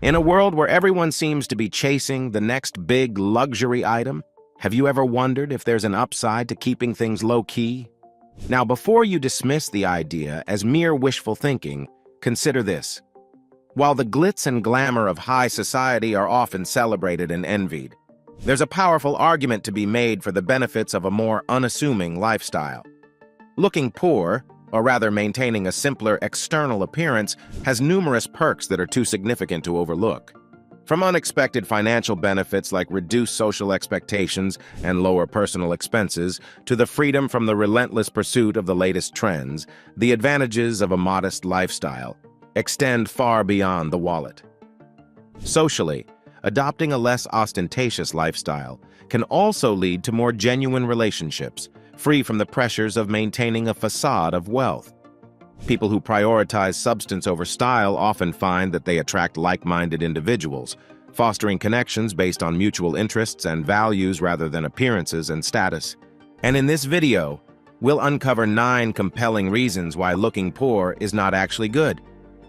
In a world where everyone seems to be chasing the next big luxury item, have you ever wondered if there's an upside to keeping things low-key? Now, before you dismiss the idea as mere wishful thinking, consider this. While the glitz and glamour of high society are often celebrated and envied, there's a powerful argument to be made for the benefits of a more unassuming lifestyle. Looking poor, or rather maintaining a simpler external appearance, has numerous perks that are too significant to overlook. From unexpected financial benefits like reduced social expectations and lower personal expenses, to the freedom from the relentless pursuit of the latest trends, the advantages of a modest lifestyle extend far beyond the wallet. Socially, adopting a less ostentatious lifestyle can also lead to more genuine relationships, free from the pressures of maintaining a facade of wealth. People who prioritize substance over style often find that they attract like-minded individuals, fostering connections based on mutual interests and values rather than appearances and status. And in this video, we'll uncover 9 compelling reasons why looking poor is not actually good.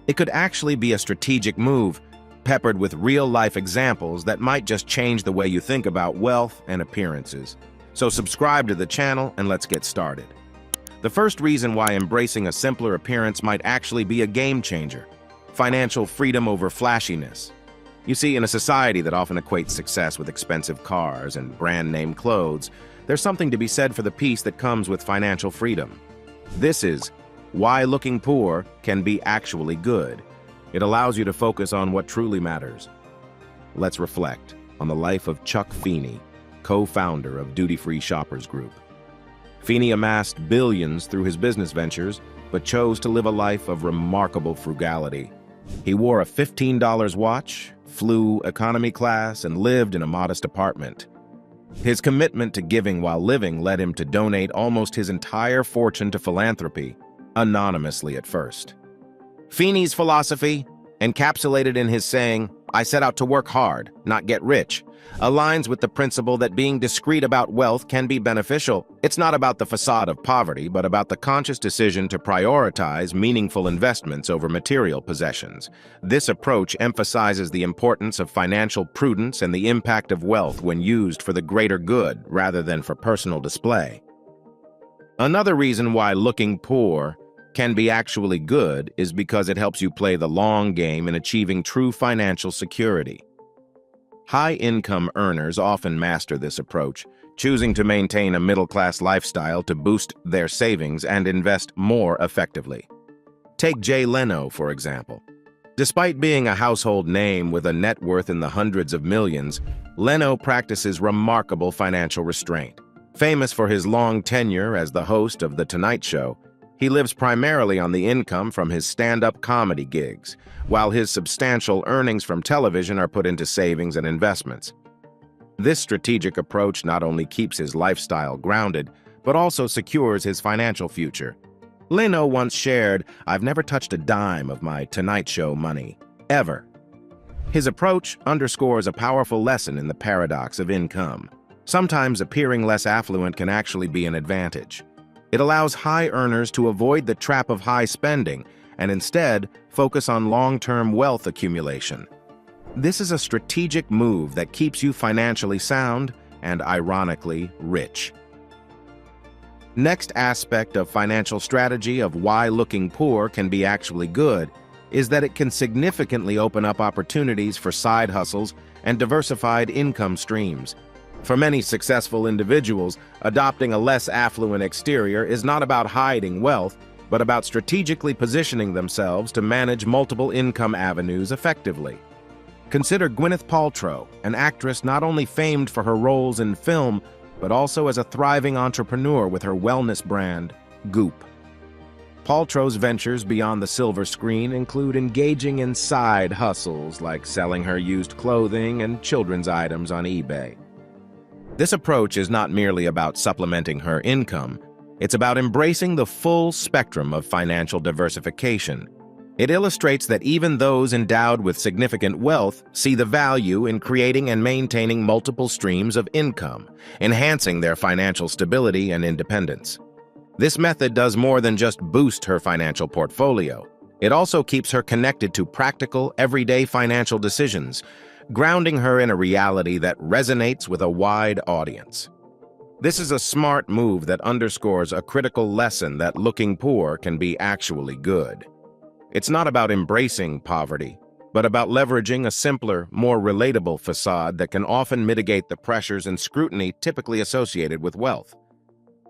It could actually be a strategic move, peppered with real-life examples that might just change the way you think about wealth and appearances. So subscribe to the channel and let's get started. The first reason why embracing a simpler appearance might actually be a game changer: financial freedom over flashiness. You see, in a society that often equates success with expensive cars and brand-name clothes, there's something to be said for the peace that comes with financial freedom. This is why looking poor can be actually good. It allows you to focus on what truly matters. Let's reflect on the life of Chuck Feeney, co-founder of Duty-Free Shoppers Group. Feeney amassed billions through his business ventures, but chose to live a life of remarkable frugality. He wore a $15 watch, flew economy class, and lived in a modest apartment. His commitment to giving while living led him to donate almost his entire fortune to philanthropy, anonymously at first. Feeney's philosophy, encapsulated in his saying, "I set out to work hard, not get rich," aligns with the principle that being discreet about wealth can be beneficial. It's not about the facade of poverty, but about the conscious decision to prioritize meaningful investments over material possessions. This approach emphasizes the importance of financial prudence and the impact of wealth when used for the greater good rather than for personal display. Another reason why looking poor can be actually good is because it helps you play the long game in achieving true financial security. High-income earners often master this approach, choosing to maintain a middle-class lifestyle to boost their savings and invest more effectively. Take Jay Leno, for example. Despite being a household name with a net worth in the hundreds of millions, Leno practices remarkable financial restraint. Famous for his long tenure as the host of The Tonight Show, he lives primarily on the income from his stand-up comedy gigs, while his substantial earnings from television are put into savings and investments. This strategic approach not only keeps his lifestyle grounded, but also secures his financial future. Leno once shared, "I've never touched a dime of my Tonight Show money, ever." His approach underscores a powerful lesson in the paradox of income. Sometimes appearing less affluent can actually be an advantage. It allows high earners to avoid the trap of high spending and instead focus on long-term wealth accumulation. This is a strategic move that keeps you financially sound and, ironically, rich. Next aspect of financial strategy of why looking poor can be actually good is that it can significantly open up opportunities for side hustles and diversified income streams. For many successful individuals, adopting a less affluent exterior is not about hiding wealth, but about strategically positioning themselves to manage multiple income avenues effectively. Consider Gwyneth Paltrow, an actress not only famed for her roles in film, but also as a thriving entrepreneur with her wellness brand, Goop. Paltrow's ventures beyond the silver screen include engaging in side hustles like selling her used clothing and children's items on eBay. This approach is not merely about supplementing her income, it's about embracing the full spectrum of financial diversification. It illustrates that even those endowed with significant wealth see the value in creating and maintaining multiple streams of income, enhancing their financial stability and independence. This method does more than just boost her financial portfolio. It also keeps her connected to practical, everyday financial decisions, grounding her in a reality that resonates with a wide audience. This is a smart move that underscores a critical lesson that looking poor can be actually good. It's not about embracing poverty, but about leveraging a simpler, more relatable facade that can often mitigate the pressures and scrutiny typically associated with wealth.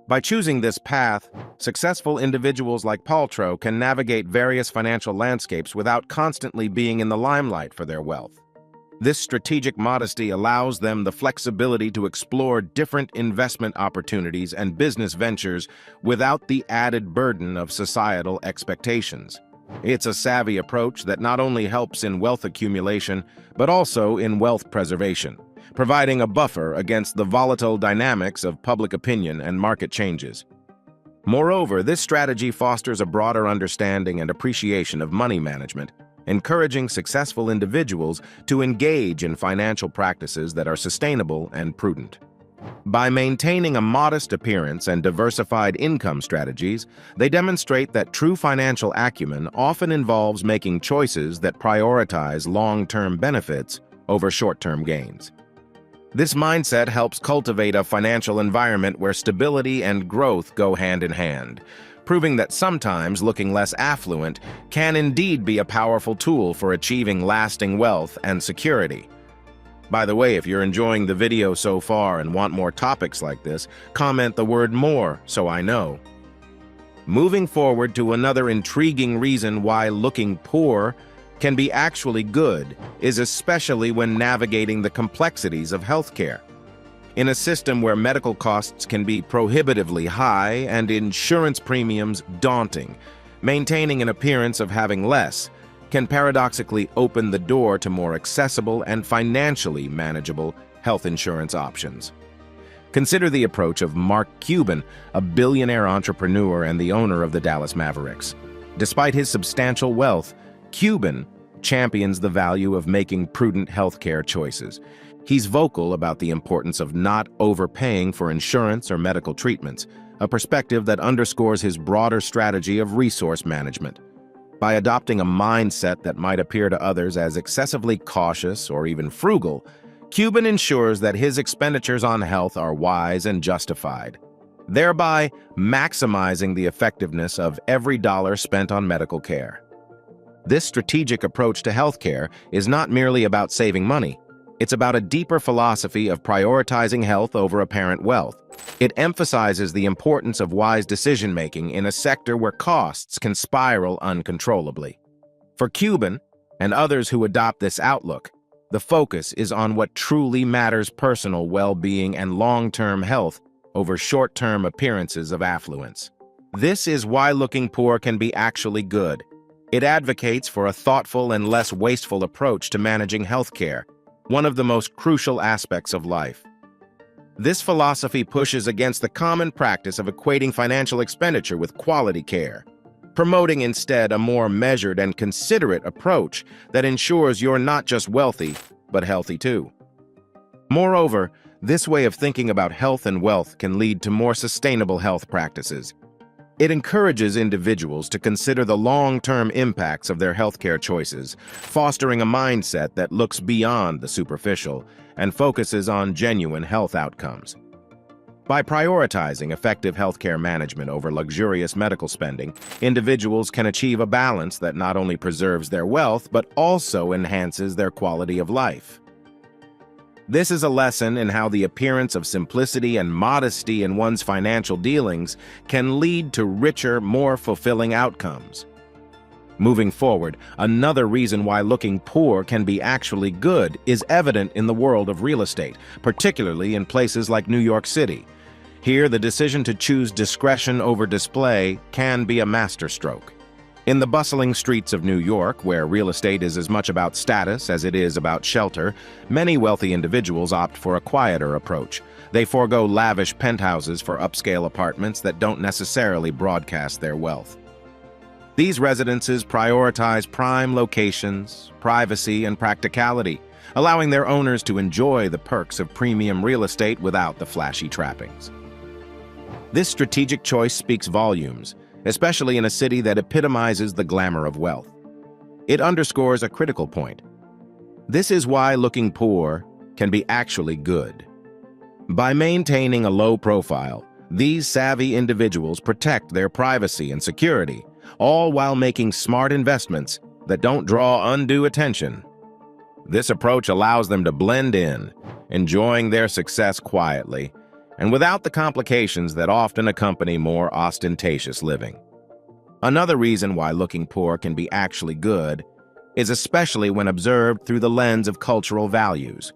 By choosing this path, successful individuals like Paltrow can navigate various financial landscapes without constantly being in the limelight for their wealth. This strategic modesty allows them the flexibility to explore different investment opportunities and business ventures without the added burden of societal expectations. It's a savvy approach that not only helps in wealth accumulation, but also in wealth preservation, providing a buffer against the volatile dynamics of public opinion and market changes. Moreover, this strategy fosters a broader understanding and appreciation of money management, encouraging successful individuals to engage in financial practices that are sustainable and prudent. By maintaining a modest appearance and diversified income strategies, they demonstrate that true financial acumen often involves making choices that prioritize long-term benefits over short-term gains. This mindset helps cultivate a financial environment where stability and growth go hand in hand, proving that sometimes looking less affluent can indeed be a powerful tool for achieving lasting wealth and security. By the way, if you're enjoying the video so far and want more topics like this, comment the word "more" so I know. Moving forward to another intriguing reason why looking poor can be actually good is especially when navigating the complexities of healthcare. In a system where medical costs can be prohibitively high and insurance premiums daunting, maintaining an appearance of having less can paradoxically open the door to more accessible and financially manageable health insurance options. Consider the approach of Mark Cuban, a billionaire entrepreneur and the owner of the Dallas Mavericks. Despite his substantial wealth, Cuban champions the value of making prudent healthcare choices. He's vocal about the importance of not overpaying for insurance or medical treatments, a perspective that underscores his broader strategy of resource management. By adopting a mindset that might appear to others as excessively cautious or even frugal, Cuban ensures that his expenditures on health are wise and justified, thereby maximizing the effectiveness of every dollar spent on medical care. This strategic approach to healthcare is not merely about saving money. It's about a deeper philosophy of prioritizing health over apparent wealth. It emphasizes the importance of wise decision-making in a sector where costs can spiral uncontrollably. For Cuban and others who adopt this outlook, the focus is on what truly matters: personal well-being and long-term health over short-term appearances of affluence. This is why looking poor can be actually good. It advocates for a thoughtful and less wasteful approach to managing healthcare, one of the most crucial aspects of life. This philosophy pushes against the common practice of equating financial expenditure with quality care, promoting instead a more measured and considerate approach that ensures you're not just wealthy, but healthy too. Moreover, this way of thinking about health and wealth can lead to more sustainable health practices. It encourages individuals to consider the long-term impacts of their healthcare choices, fostering a mindset that looks beyond the superficial and focuses on genuine health outcomes. By prioritizing effective healthcare management over luxurious medical spending, individuals can achieve a balance that not only preserves their wealth but also enhances their quality of life. This is a lesson in how the appearance of simplicity and modesty in one's financial dealings can lead to richer, more fulfilling outcomes. Moving forward, another reason why looking poor can be actually good is evident in the world of real estate, particularly in places like New York City. Here, the decision to choose discretion over display can be a masterstroke. In the bustling streets of New York, where real estate is as much about status as it is about shelter, many wealthy individuals opt for a quieter approach. They forego lavish penthouses for upscale apartments that don't necessarily broadcast their wealth. These residences prioritize prime locations, privacy, and practicality, allowing their owners to enjoy the perks of premium real estate without the flashy trappings. This strategic choice speaks volumes, especially in a city that epitomizes the glamour of wealth. It underscores a critical point. This is why looking poor can be actually good. By maintaining a low profile, these savvy individuals protect their privacy and security, all while making smart investments that don't draw undue attention. This approach allows them to blend in, enjoying their success quietly, and without the complications that often accompany more ostentatious living. Another reason why looking poor can be actually good is especially when observed through the lens of cultural values.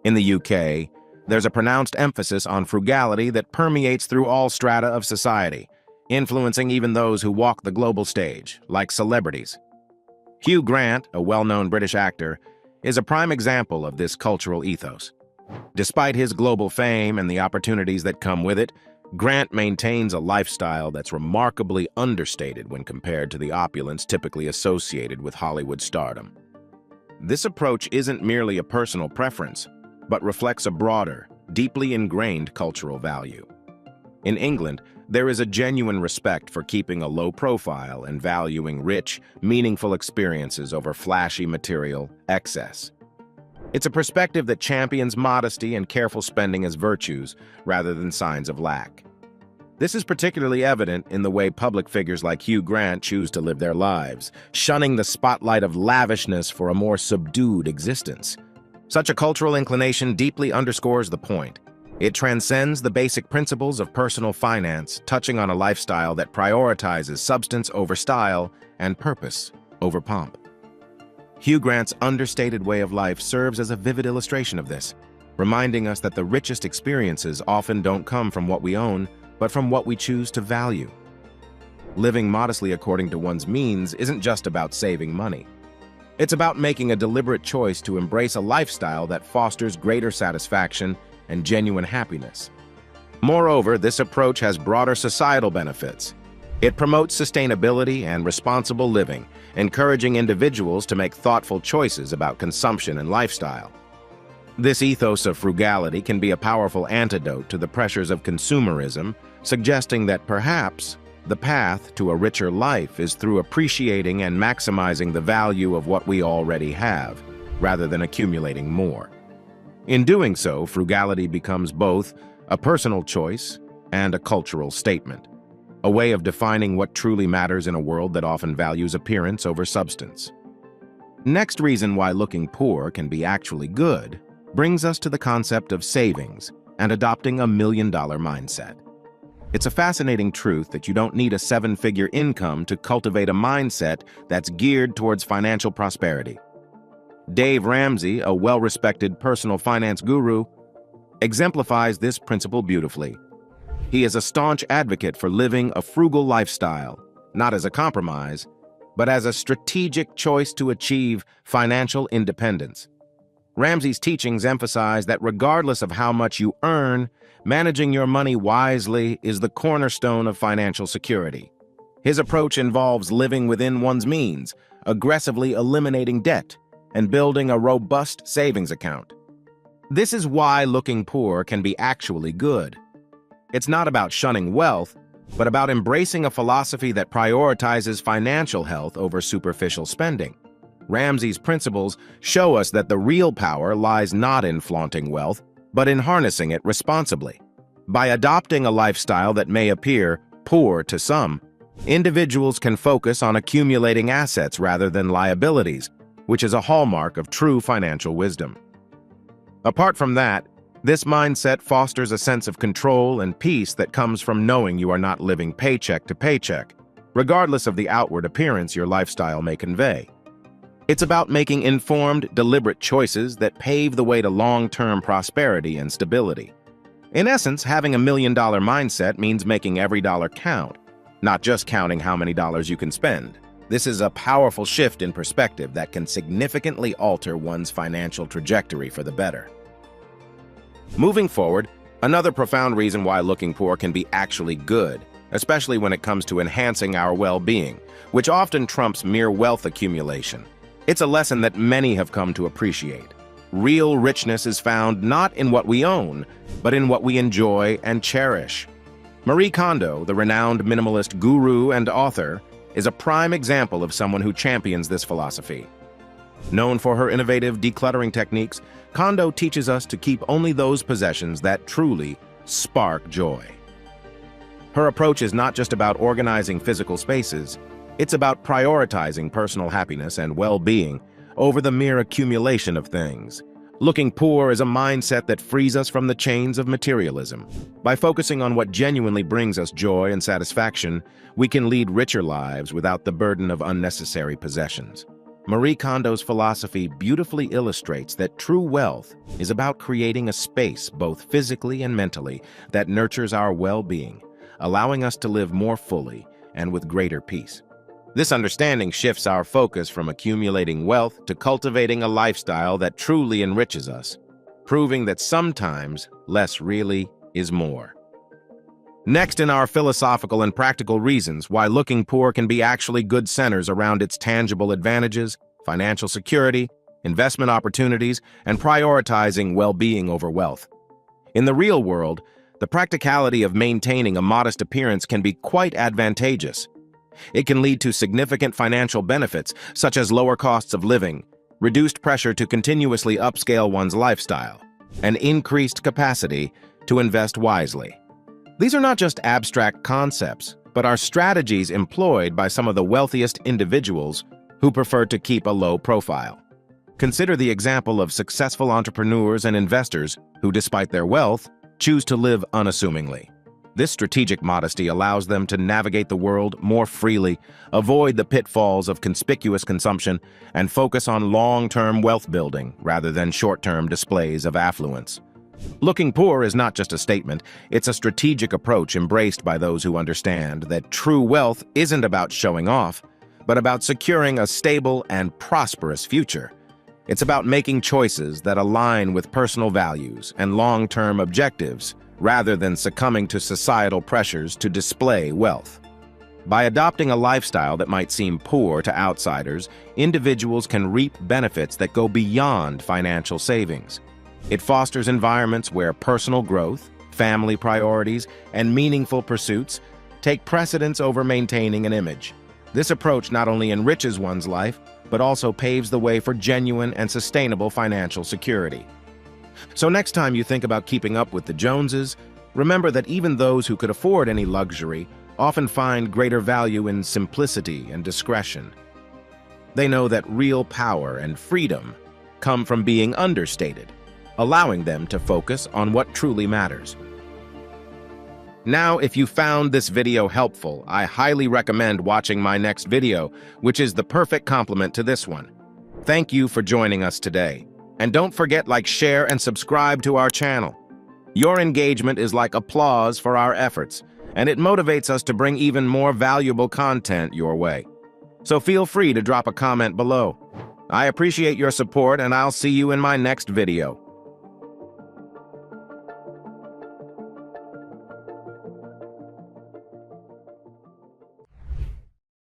In the UK, there's a pronounced emphasis on frugality that permeates through all strata of society, influencing even those who walk the global stage, like celebrities. Hugh Grant, a well-known British actor, is a prime example of this cultural ethos. Despite his global fame and the opportunities that come with it, Grant maintains a lifestyle that's remarkably understated when compared to the opulence typically associated with Hollywood stardom. This approach isn't merely a personal preference, but reflects a broader, deeply ingrained cultural value. In England, there is a genuine respect for keeping a low profile and valuing rich, meaningful experiences over flashy material excess. It's a perspective that champions modesty and careful spending as virtues rather than signs of lack. This is particularly evident in the way public figures like Hugh Grant choose to live their lives, shunning the spotlight of lavishness for a more subdued existence. Such a cultural inclination deeply underscores the point. It transcends the basic principles of personal finance, touching on a lifestyle that prioritizes substance over style and purpose over pomp. Hugh Grant's understated way of life serves as a vivid illustration of this, reminding us that the richest experiences often don't come from what we own, but from what we choose to value. Living modestly according to one's means isn't just about saving money. It's about making a deliberate choice to embrace a lifestyle that fosters greater satisfaction and genuine happiness. Moreover, this approach has broader societal benefits. It promotes sustainability and responsible living, encouraging individuals to make thoughtful choices about consumption and lifestyle. This ethos of frugality can be a powerful antidote to the pressures of consumerism, suggesting that perhaps the path to a richer life is through appreciating and maximizing the value of what we already have, rather than accumulating more. In doing so, frugality becomes both a personal choice and a cultural statement, a way of defining what truly matters in a world that often values appearance over substance. Next reason why looking poor can be actually good brings us to the concept of savings and adopting a million-dollar mindset. It's a fascinating truth that you don't need a seven-figure income to cultivate a mindset that's geared towards financial prosperity. Dave Ramsey, a well-respected personal finance guru, exemplifies this principle beautifully. He is a staunch advocate for living a frugal lifestyle, not as a compromise, but as a strategic choice to achieve financial independence. Ramsey's teachings emphasize that regardless of how much you earn, managing your money wisely is the cornerstone of financial security. His approach involves living within one's means, aggressively eliminating debt, and building a robust savings account. This is why looking poor can be actually good. It's not about shunning wealth, but about embracing a philosophy that prioritizes financial health over superficial spending. Ramsey's principles show us that the real power lies not in flaunting wealth, but in harnessing it responsibly. By adopting a lifestyle that may appear poor to some, individuals can focus on accumulating assets rather than liabilities, which is a hallmark of true financial wisdom. Apart from that, this mindset fosters a sense of control and peace that comes from knowing you are not living paycheck to paycheck, regardless of the outward appearance your lifestyle may convey. It's about making informed, deliberate choices that pave the way to long-term prosperity and stability. In essence, having a million-dollar mindset means making every dollar count, not just counting how many dollars you can spend. This is a powerful shift in perspective that can significantly alter one's financial trajectory for the better. Moving forward, another profound reason why looking poor can be actually good, especially when it comes to enhancing our well-being, which often trumps mere wealth accumulation. It's a lesson that many have come to appreciate. Real richness is found not in what we own, but in what we enjoy and cherish. Marie Kondo, the renowned minimalist guru and author, is a prime example of someone who champions this philosophy. Known for her innovative decluttering techniques, Kondo teaches us to keep only those possessions that truly spark joy. Her approach is not just about organizing physical spaces, it's about prioritizing personal happiness and well-being over the mere accumulation of things. Looking poor is a mindset that frees us from the chains of materialism. By focusing on what genuinely brings us joy and satisfaction, we can lead richer lives without the burden of unnecessary possessions. Marie Kondo's philosophy beautifully illustrates that true wealth is about creating a space, both physically and mentally, that nurtures our well-being, allowing us to live more fully and with greater peace. This understanding shifts our focus from accumulating wealth to cultivating a lifestyle that truly enriches us, proving that sometimes less really is more. Next in our philosophical and practical reasons why looking poor can be actually good centers around its tangible advantages, financial security, investment opportunities, and prioritizing well-being over wealth. In the real world, the practicality of maintaining a modest appearance can be quite advantageous. It can lead to significant financial benefits, such as lower costs of living, reduced pressure to continuously upscale one's lifestyle, and increased capacity to invest wisely. These are not just abstract concepts, but are strategies employed by some of the wealthiest individuals who prefer to keep a low profile. Consider the example of successful entrepreneurs and investors who, despite their wealth, choose to live unassumingly. This strategic modesty allows them to navigate the world more freely, avoid the pitfalls of conspicuous consumption, and focus on long-term wealth building rather than short-term displays of affluence. Looking poor is not just a statement, it's a strategic approach embraced by those who understand that true wealth isn't about showing off, but about securing a stable and prosperous future. It's about making choices that align with personal values and long-term objectives, rather than succumbing to societal pressures to display wealth. By adopting a lifestyle that might seem poor to outsiders, individuals can reap benefits that go beyond financial savings. It fosters environments where personal growth, family priorities, and meaningful pursuits take precedence over maintaining an image. This approach not only enriches one's life, but also paves the way for genuine and sustainable financial security. So next time you think about keeping up with the Joneses, remember that even those who could afford any luxury often find greater value in simplicity and discretion. They know that real power and freedom come from being understated, allowing them to focus on what truly matters. Now, if you found this video helpful, I highly recommend watching my next video, which is the perfect complement to this one. Thank you for joining us today. And don't forget, like, share, and subscribe to our channel. Your engagement is like applause for our efforts, and it motivates us to bring even more valuable content your way. So feel free to drop a comment below. I appreciate your support, and I'll see you in my next video.